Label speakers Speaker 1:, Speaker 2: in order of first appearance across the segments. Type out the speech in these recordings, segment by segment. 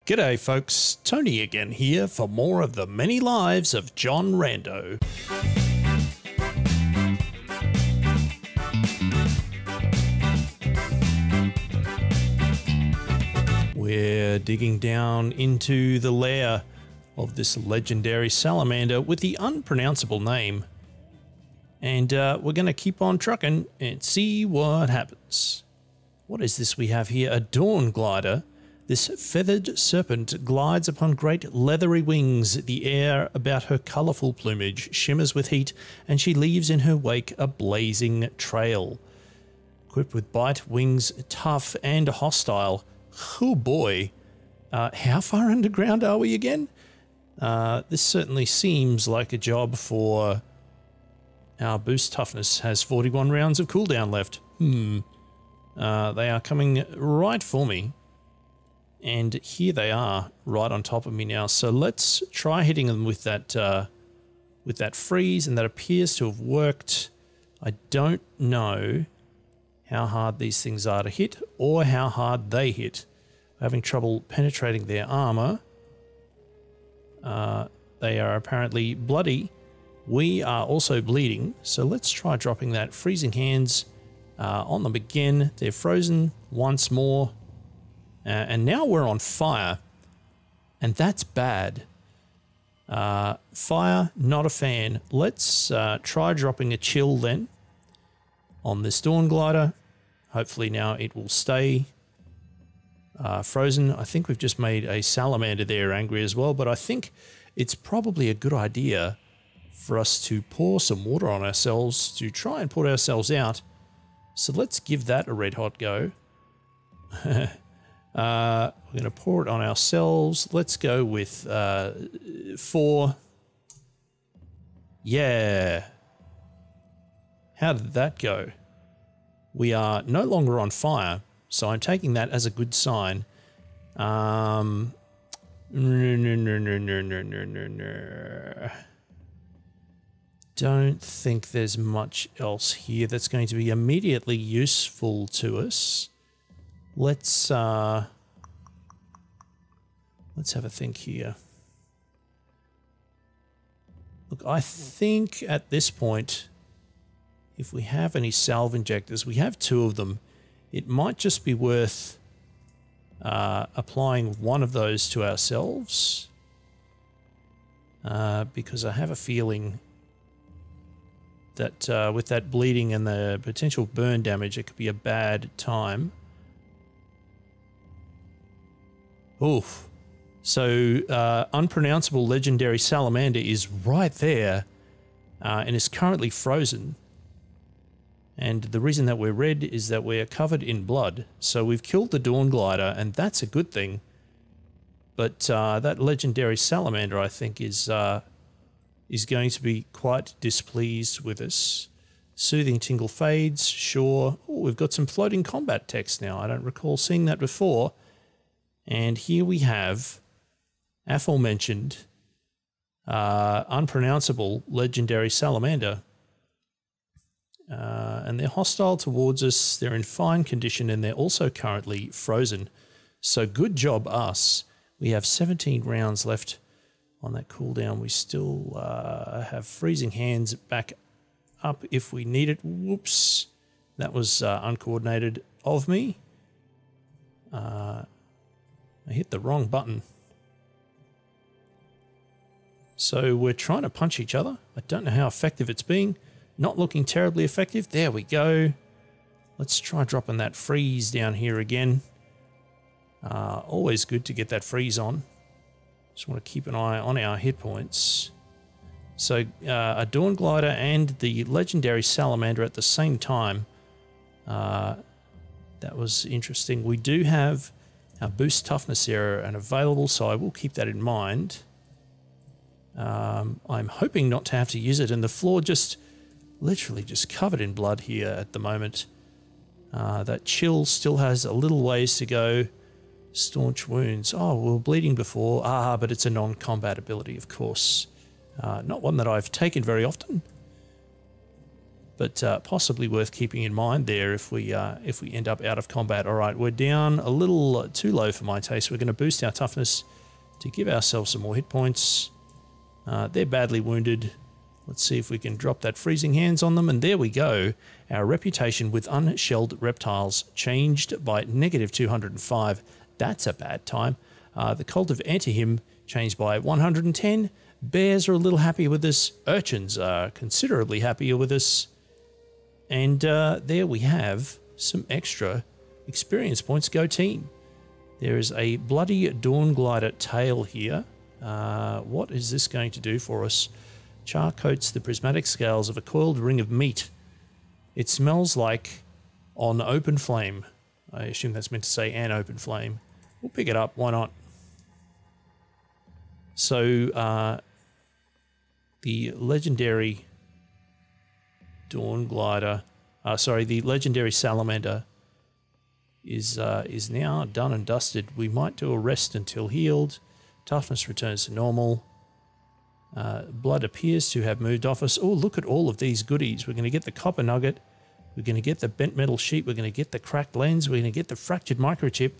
Speaker 1: G'day folks, Tony again here for more of the many lives of John Rando. We're digging down into the lair of this legendary salamander with the unpronounceable name. And we're going to keep on trucking and see what happens. What is this we have here? A dawn glider. This feathered serpent glides upon great leathery wings. The air about her colourful plumage shimmers with heat, and she leaves in her wake a blazing trail. Equipped with bite, wings tough and hostile. Oh boy. How far underground are we again? This certainly seems like a job for... Our boost toughness has 41 rounds of cooldown left. They are coming right for me. And here they are, right on top of me now. So let's try hitting them with that freeze, and that appears to have worked. I don't know how hard these things are to hit, or how hard they hit. I'm having trouble penetrating their armor. They are apparently bloody. We are also bleeding, so let's try dropping that freezing hands on them again. They're frozen once more. And now we're on fire, and that's bad. Fire, not a fan. Let's try dropping a chill then on this dawn glider. Hopefully now it will stay frozen. I think we've just made a salamander there angry as well, but I think it's probably a good idea for us to pour some water on ourselves to try and put ourselves out. So let's give that a red hot go. We're going to pour it on ourselves. Let's go with 4. Yeah. How did that go? We are no longer on fire, so I'm taking that as a good sign. No. Don't think there's much else here that's going to be immediately useful to us. Let's have a think here. Look, I think at this point, if we have any salve injectors, we have 2 of them. It might just be worth applying one of those to ourselves, because I have a feeling that with that bleeding and the potential burn damage, it could be a bad time. Oof. So, unpronounceable legendary salamander is right there and is currently frozen. And the reason that we're red is that we're covered in blood. So we've killed the dawn glider, and that's a good thing. But that legendary salamander, I think, is going to be quite displeased with us. Soothing tingle fades, sure. Oh, we've got some floating combat text now. I don't recall seeing that before. And here we have aforementioned unpronounceable legendary salamander. And they're hostile towards us. They're in fine condition, and they're also currently frozen. So good job us. We have 17 rounds left on that cooldown. We still have freezing hands back up if we need it. Whoops. That was uncoordinated of me. I hit the wrong button. So we're trying to punch each other. I don't know how effective it's being. Not looking terribly effective. There we go. Let's try dropping that freeze down here again. Always good to get that freeze on. Just want to keep an eye on our hit points. So a dawn glider and the legendary salamander at the same time. That was interesting. We do have our boost toughness error and available, so I will keep that in mind. I'm hoping not to have to use it, and the floor just literally just covered in blood here at the moment. That chill still has a little ways to go. Staunch wounds. Oh, we were bleeding before. But it's a non-combat ability, of course. Not one that I've taken very often. but possibly worth keeping in mind there if we end up out of combat. All right, we're down a little too low for my taste. We're going to boost our toughness to give ourselves some more hit points. They're badly wounded. Let's see if we can drop that freezing hands on them, and there we go. Our reputation with unshelled reptiles changed by -205. That's a bad time. The cult of Antihim changed by 110. Bears are a little happier with us. Urchins are considerably happier with us. And there we have some extra experience points. Go team. There is a bloody Dawn Glider tail here. What is this going to do for us? Char coats the prismatic scales of a coiled ring of meat. It smells like on open flame. I assume that's meant to say an open flame. We'll pick it up. Why not? So, the legendary Dawn Glider, the legendary Salamander is now done and dusted. We might do a rest until healed. Toughness returns to normal. Blood appears to have moved off us. Oh, look at all of these goodies. We're going to get the copper nugget. We're going to get the bent metal sheet. We're going to get the cracked lens. We're going to get the fractured microchip.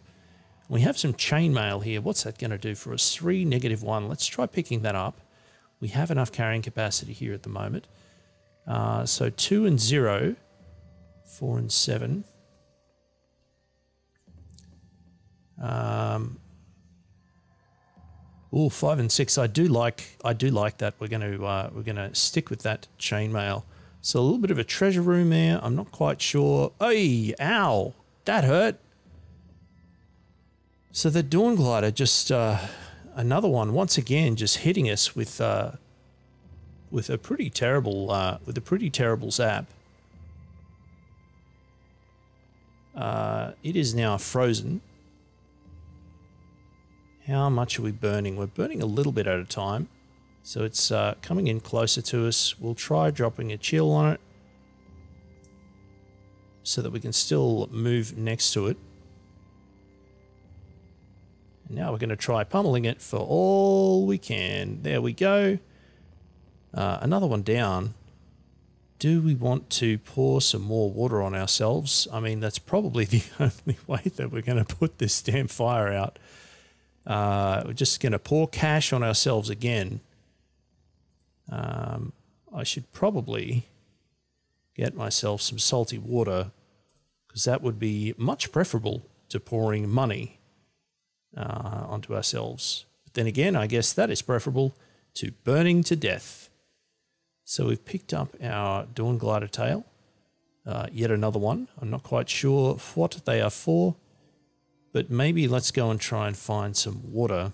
Speaker 1: We have some chainmail here. What's that going to do for us? 3, -1. Let's try picking that up. We have enough carrying capacity here at the moment. So 2 and 0, 4 and 7. Oh, 5 and 6. I do like that. We're gonna stick with that chainmail. So a little bit of a treasure room there. I'm not quite sure. Hey, ow, that hurt. So the Dawn Glider, just another one once again, just hitting us with a pretty terrible zap. It is now frozen. How much are we burning? We're burning a little bit at a time. So it's coming in closer to us. We'll try dropping a chill on it so that we can still move next to it. And now we're going to try pummeling it for all we can. There we go. Another one down. Do we want to pour some more water on ourselves? I mean, that's probably the only way that we're going to put this damn fire out. We're just going to pour cash on ourselves again. I should probably get myself some salty water, because that would be much preferable to pouring money onto ourselves. But then again, I guess that is preferable to burning to death. So we've picked up our Dawn Glider tail. Yet another one. I'm not quite sure what they are for. But maybe let's go and try and find some water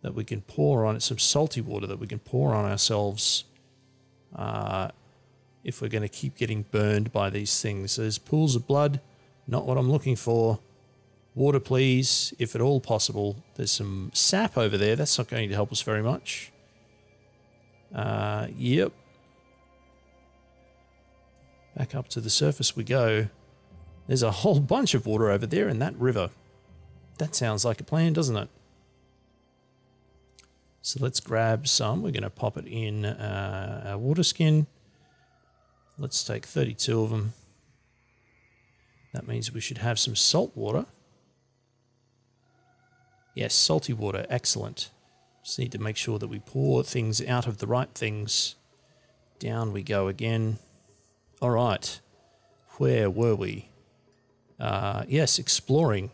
Speaker 1: that we can pour on it, some salty water that we can pour on ourselves if we're going to keep getting burned by these things. There's pools of blood, not what I'm looking for. Water, please, if at all possible. There's some sap over there. That's not going to help us very much. Yep. Back up to the surface we go. There's a whole bunch of water over there in that river. That sounds like a plan, doesn't it? So let's grab some. We're going to pop it in our water skin. Let's take 32 of them. That means we should have some salt water. Yes, salty water. Excellent. Just need to make sure that we pour things out of the right things. Down we go again. All right. Where were we? Yes, exploring,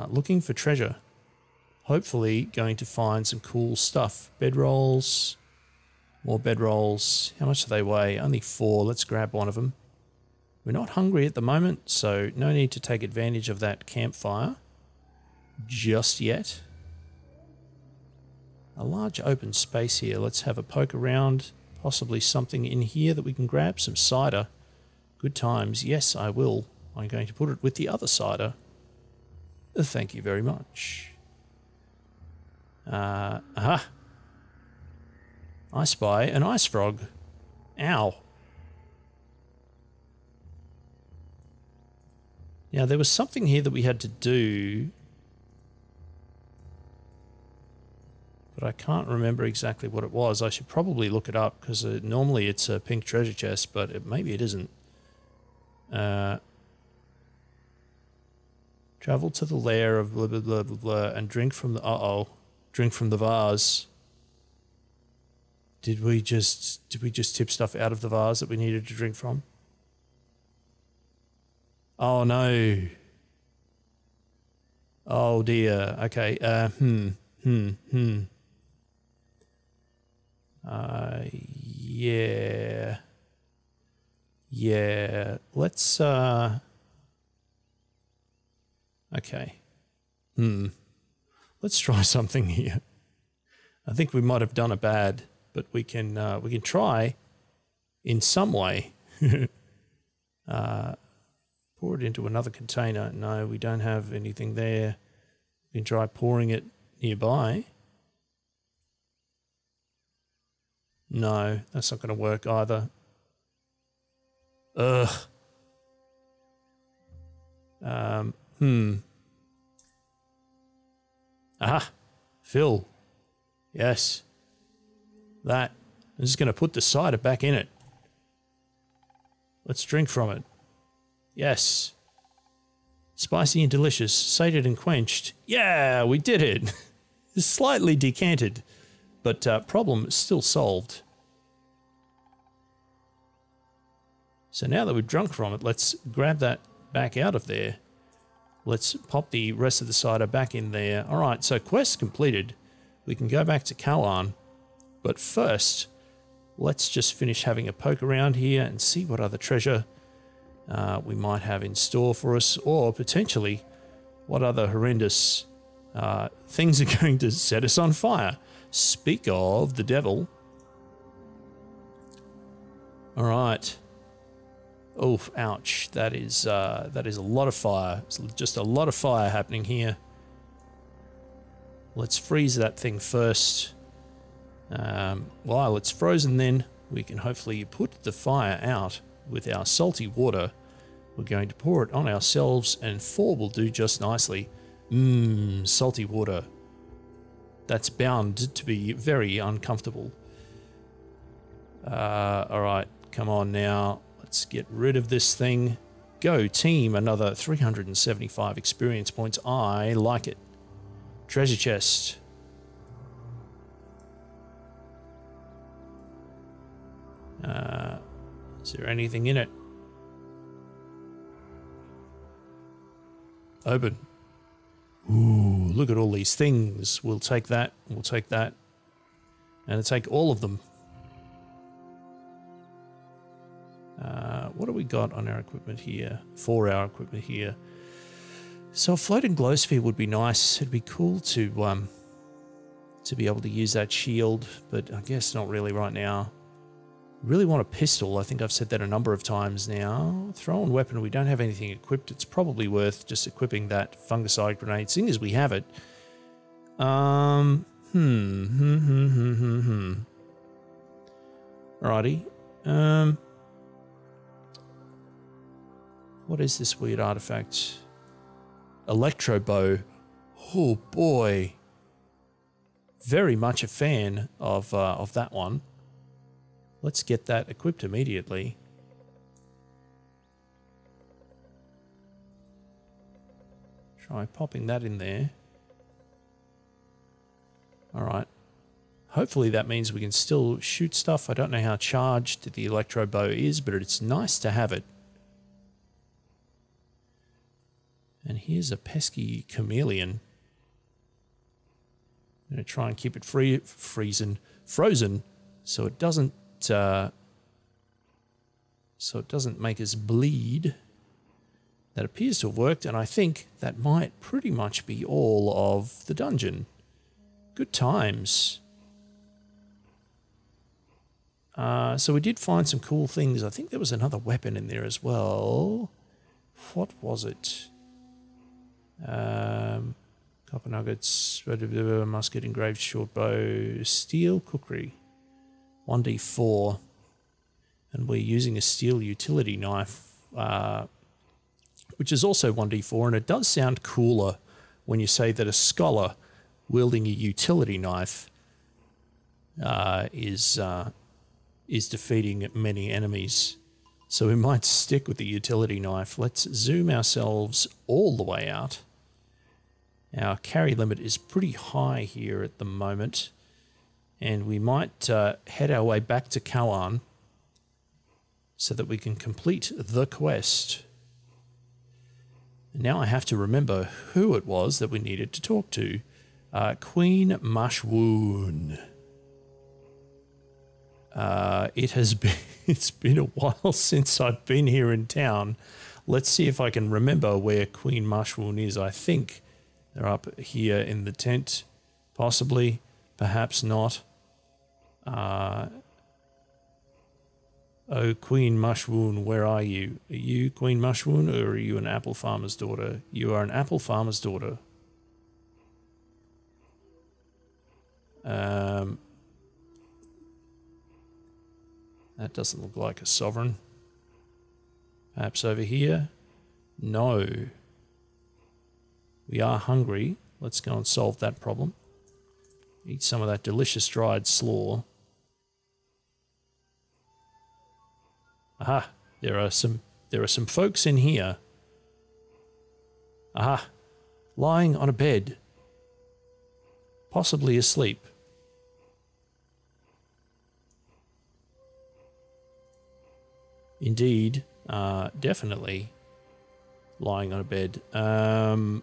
Speaker 1: looking for treasure, hopefully going to find some cool stuff. Bedrolls, more bedrolls. How much do they weigh? Only 4. Let's grab one of them. We're not hungry at the moment, so no need to take advantage of that campfire just yet. A large open space here. Let's have a poke around. Possibly something in here that we can grab. Some cider. Good times. Yes, I will. I'm going to put it with the other cider. Thank you very much. Aha. I spy an ice frog. Ow. Now, there was something here that we had to do, but but I can't remember exactly what it was. I should probably look it up because normally it's a pink treasure chest, but maybe it isn't. Travel to the lair of blah, blah, blah, blah, blah, and drink from the... drink from the vase. Did we just tip stuff out of the vase that we needed to drink from? Oh, no. Oh, dear. Okay. Yeah. Yeah. Let's, okay. Let's try something here. I think we might have done it bad, but we can try in some way. Pour it into another container. No, we don't have anything there. We can try pouring it nearby. No, that's not going to work either. Ugh. Aha, fill. Yes. That. I'm just going to put the cider back in it. Let's drink from it. Yes. Spicy and delicious, sated and quenched. Yeah, we did it. Slightly decanted, but problem still solved. So now that we've drunk from it, let's grab that back out of there. Let's pop the rest of the cider back in there. All right, so quest completed. We can go back to Kalan, but first, let's just finish having a poke around here and see what other treasure we might have in store for us, or potentially what other horrendous things are going to set us on fire. Speak of the devil. All right. Oh, ouch. That is a lot of fire. It's just a lot of fire happening here. Let's freeze that thing first. While it's frozen then, we can hopefully put the fire out with our salty water. We're going to pour it on ourselves, and 4 will do just nicely. Salty water. That's bound to be very uncomfortable. Alright, come on now. Let's get rid of this thing. Go team, another 375 experience points. I like it. Treasure chest. Is there anything in it? Open. Ooh, look at all these things. We'll take that. We'll take that. And I'll take all of them. What do we got on our equipment here? For our equipment here. So a floating glow sphere would be nice. It'd be cool to be able to use that shield, but I guess not really right now. Really want a pistol. I think I've said that a number of times now. Throw-in weapon. We don't have anything equipped. It's probably worth just equipping that fungicide grenade, seeing as we have it. Alrighty. What is this weird artifact? Electro bow. Oh boy. Very much a fan of that one. Let's get that equipped immediately. Try popping that in there. Alright. Hopefully that means we can still shoot stuff. I don't know how charged the electro bow is, but it's nice to have it. And here's a pesky chameleon. I'm going to try and keep it frozen, so it doesn't make us bleed. That appears to have worked, and I think that might pretty much be all of the dungeon. Good times. So we did find some cool things. I think there was another weapon in there as well. What was it? Copper nuggets, musket, engraved short bow, steel cookery, 1d4, and we're using a steel utility knife, which is also 1d4, and it does sound cooler when you say that a scholar wielding a utility knife is defeating many enemies. So we might stick with the utility knife. Let's zoom ourselves all the way out. Our carry limit is pretty high here at the moment. And we might head our way back to Kawan so that we can complete the quest. Now I have to remember who it was that we needed to talk to. Queen Mashwoon. It's been a while since I've been here in town. Let's see if I can remember where Queen Mashwoon is. I think they're up here in the tent, possibly, perhaps not. Oh, Queen Mashwoon, where are you? Are you Queen Mashwoon, or are you an apple farmer's daughter? You are an apple farmer's daughter. That doesn't look like a sovereign. Perhaps over here? No. We are hungry. Let's go and solve that problem. Eat some of that delicious dried slaw. Aha, there are some folks in here. Aha, lying on a bed. Possibly asleep. Indeed, definitely lying on a bed. Well,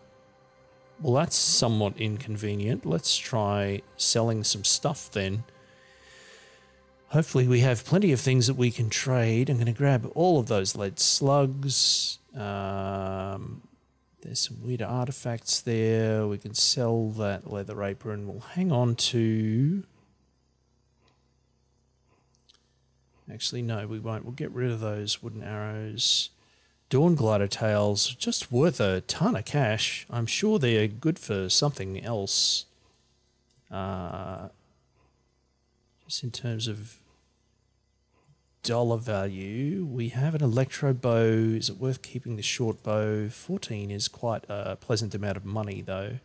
Speaker 1: that's somewhat inconvenient. Let's try selling some stuff then. Hopefully we have plenty of things that we can trade. I'm going to grab all of those lead slugs. There's some weird artifacts there. We can sell that leather apron. We'll hang on to... Actually, no, we won't. We'll get rid of those wooden arrows. Dawn glider tails, just worth a ton of cash. I'm sure they're good for something else. Just in terms of dollar value, we have an electro bow. Is it worth keeping the short bow? 14 is quite a pleasant amount of money, though.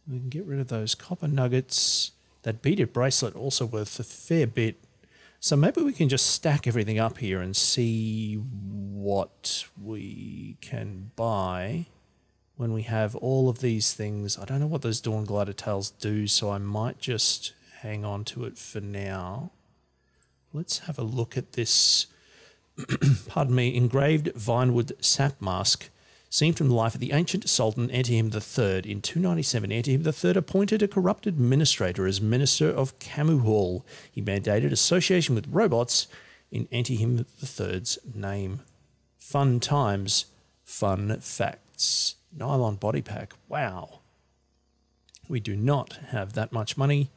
Speaker 1: We can get rid of those copper nuggets. That beaded bracelet also worth a fair bit. So maybe we can just stack everything up here and see what we can buy when we have all of these things. I don't know what those Dawn Glider Tails do, so I might just hang on to it for now. Let's have a look at this, pardon me, engraved vinewood sap mask. Seen from the life of the ancient Sultan Antihim III. In 297, Antihim III appointed a corrupt administrator as Minister of Kamuhal. He mandated association with robots in Antihim III's name. Fun times, fun facts. Nylon body pack. Wow. We do not have that much money.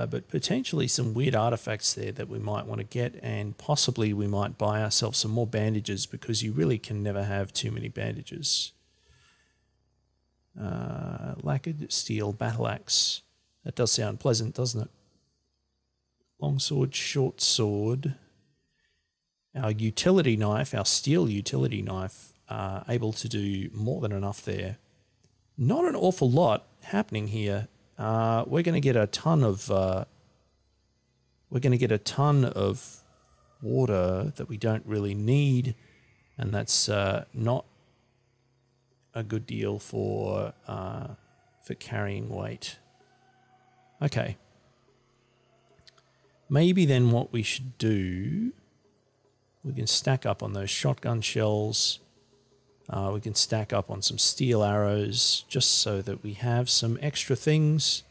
Speaker 1: But potentially some weird artifacts there that we might want to get, and possibly we might buy ourselves some more bandages, because you really can never have too many bandages. Lacquered steel battle axe. That does sound pleasant, doesn't it? Long sword, short sword. Our utility knife, our steel utility knife, able to do more than enough there. Not an awful lot happening here. We're going to get a ton of water that we don't really need, and that's not a good deal for carrying weight. Okay. Maybe then what we should do, we can stack up on those shotgun shells. We can stack up on some steel arrows just so that we have some extra things.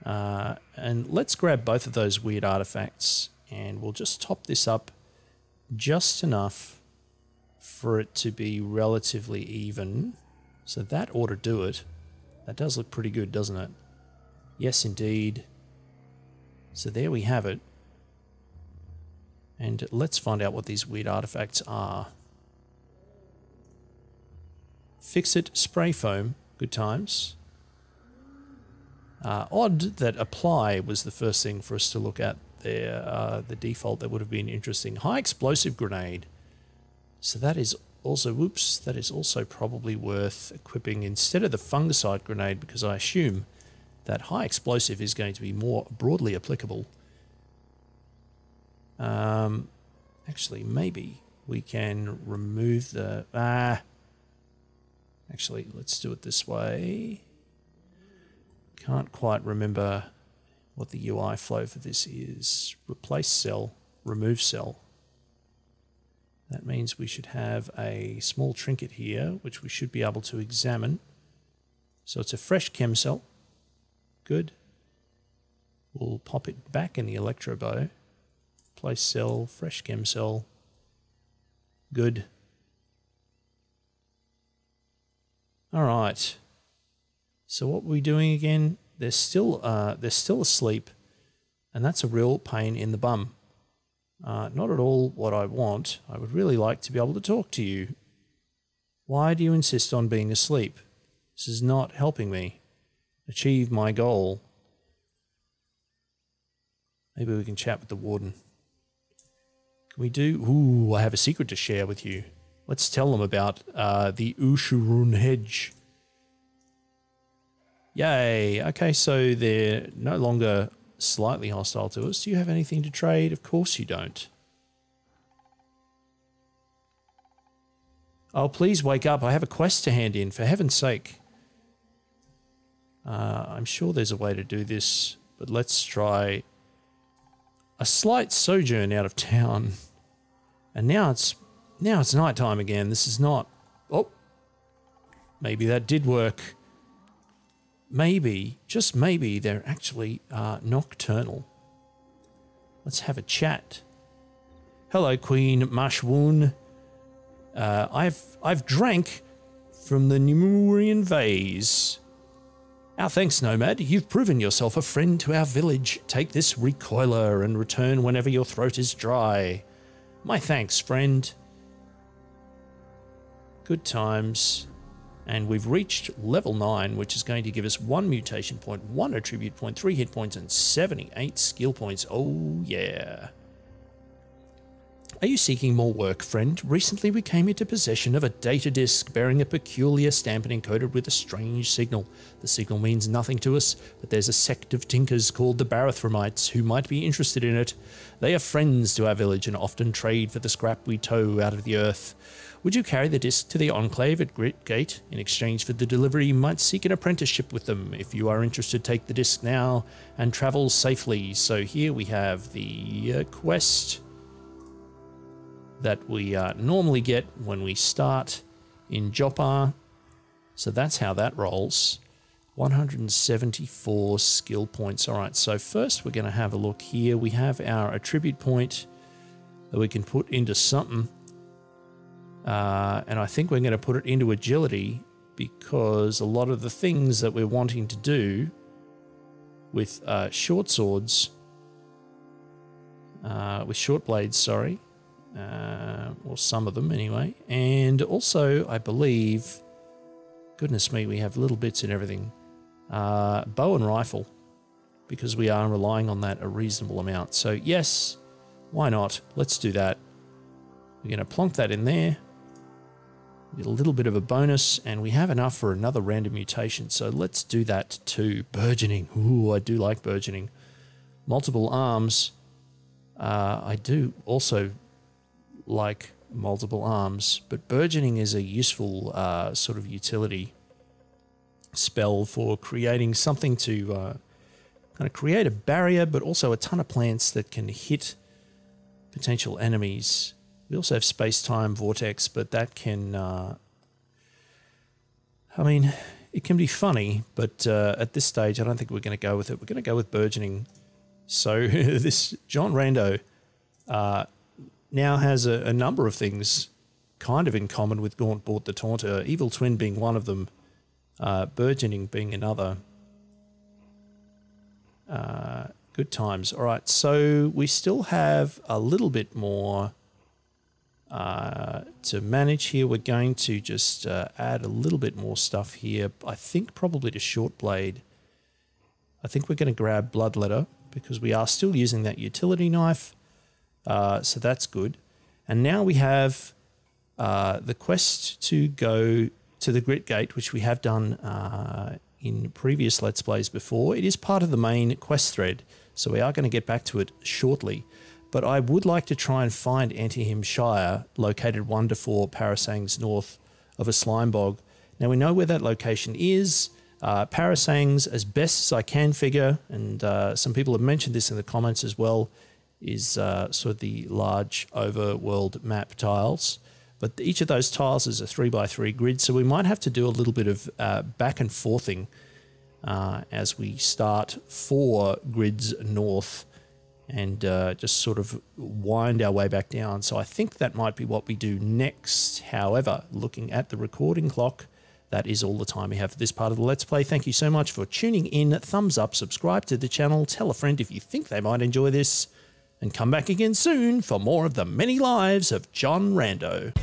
Speaker 1: And let's grab both of those weird artifacts, and we'll just top this up just enough for it to be relatively even. So that ought to do it. That does look pretty good, doesn't it? Yes, indeed. So there we have it. And let's find out what these weird artifacts are. Fix-It spray foam, good times. Odd that apply was the first thing for us to look at there. The default, that would have been interesting. High explosive grenade. So that is also, whoops, that is also probably worth equipping instead of the fungicide grenade, because I assume that high explosive is going to be more broadly applicable. Actually, maybe we can remove the... Actually, let's do it this way. Can't quite remember what the UI flow for this is. Replace cell, remove cell. That means we should have a small trinket here, which we should be able to examine. So it's a fresh chem cell. Good. We'll pop it back in the electrobow. Place cell, fresh chem cell. Good. All right. So what we're we doing again? They're still asleep, and that's a real pain in the bum. Not at all what I want. I would really like to be able to talk to you. Why do you insist on being asleep? This is not helping me achieve my goal. Maybe we can chat with the warden. Can we do... Ooh, I have a secret to share with you. Let's tell them about the Ushurun hedge. Yay. Okay, so they're no longer slightly hostile to us. Do you have anything to trade? Of course you don't. Oh, please wake up. I have a quest to hand in, for heaven's sake. I'm sure there's a way to do this, but let's try a slight sojourn out of town. And now it's nighttime again. This is not... Oh, maybe that did work. Maybe, just maybe, they're actually nocturnal. Let's have a chat. Hello, Queen Mashwoon. I've drank from the Nemurian vase. Our thanks, Nomad. You've proven yourself a friend to our village. Take this recoiler and return whenever your throat is dry. My thanks, friend. Good times. And we've reached level 9, which is going to give us 1 mutation point, 1 attribute point, 3 hit points, and 78 skill points. Oh, yeah. Are you seeking more work, friend? Recently we came into possession of a data disk bearing a peculiar stamp and encoded with a strange signal. The signal means nothing to us, but there's a sect of tinkers called the Barathramites who might be interested in it. They are friends to our village and often trade for the scrap we tow out of the earth. Would you carry the disk to the Enclave at Grit Gate? In exchange for the delivery, you might seek an apprenticeship with them. If you are interested, take the disk now and travel safely. So here we have the quest that we normally get when we start in Jopar. So that's how that rolls. 174 skill points. All right, so first we're going to have a look here. We have our attribute point that we can put into something. And I think we're going to put it into agility because a lot of the things that we're wanting to do with short swords, with short blades, sorry, or some of them anyway. And also, I believe, goodness me, we have little bits in everything. Bow and rifle, because we are relying on that a reasonable amount. So yes, why not? Let's do that. We're going to plonk that in there. Get a little bit of a bonus, and we have enough for another random mutation. So let's do that too. Burgeoning. Ooh, I do like burgeoning. Multiple arms. I do also like multiple arms, but burgeoning is a useful sort of utility spell for creating something to kind of create a barrier, but also a ton of plants that can hit potential enemies. We also have space-time vortex, but that can, I mean, it can be funny, but at this stage, I don't think we're going to go with it. We're going to go with burgeoning. So this John Rando now has a number of things kind of in common with Gaunt Bought the Taunter, Evil Twin being one of them, burgeoning being another. Good times. All right, so we still have a little bit more to manage here. We're going to just add a little bit more stuff here. I think probably to short blade. I think we're going to grab Bloodletter because we are still using that utility knife. So that's good. And now we have the quest to go to the grit gate, which we have done in previous Let's Plays before. It is part of the main quest thread, so we are going to get back to it shortly. But I would like to try and find Antihim Shire, located 1 to 4 parasangs north of a slime bog. Now we know where that location is. Parasangs, as best as I can figure, and some people have mentioned this in the comments as well, is sort of the large overworld map tiles. But each of those tiles is a 3x3 grid, so we might have to do a little bit of back and forthing as we start 4 grids north and just sort of wind our way back down. So I think that might be what we do next. However, looking at the recording clock, that is all the time we have for this part of the Let's Play. Thank you so much for tuning in. Thumbs up, subscribe to the channel, tell a friend if you think they might enjoy this, and come back again soon for more of the many lives of John Rando.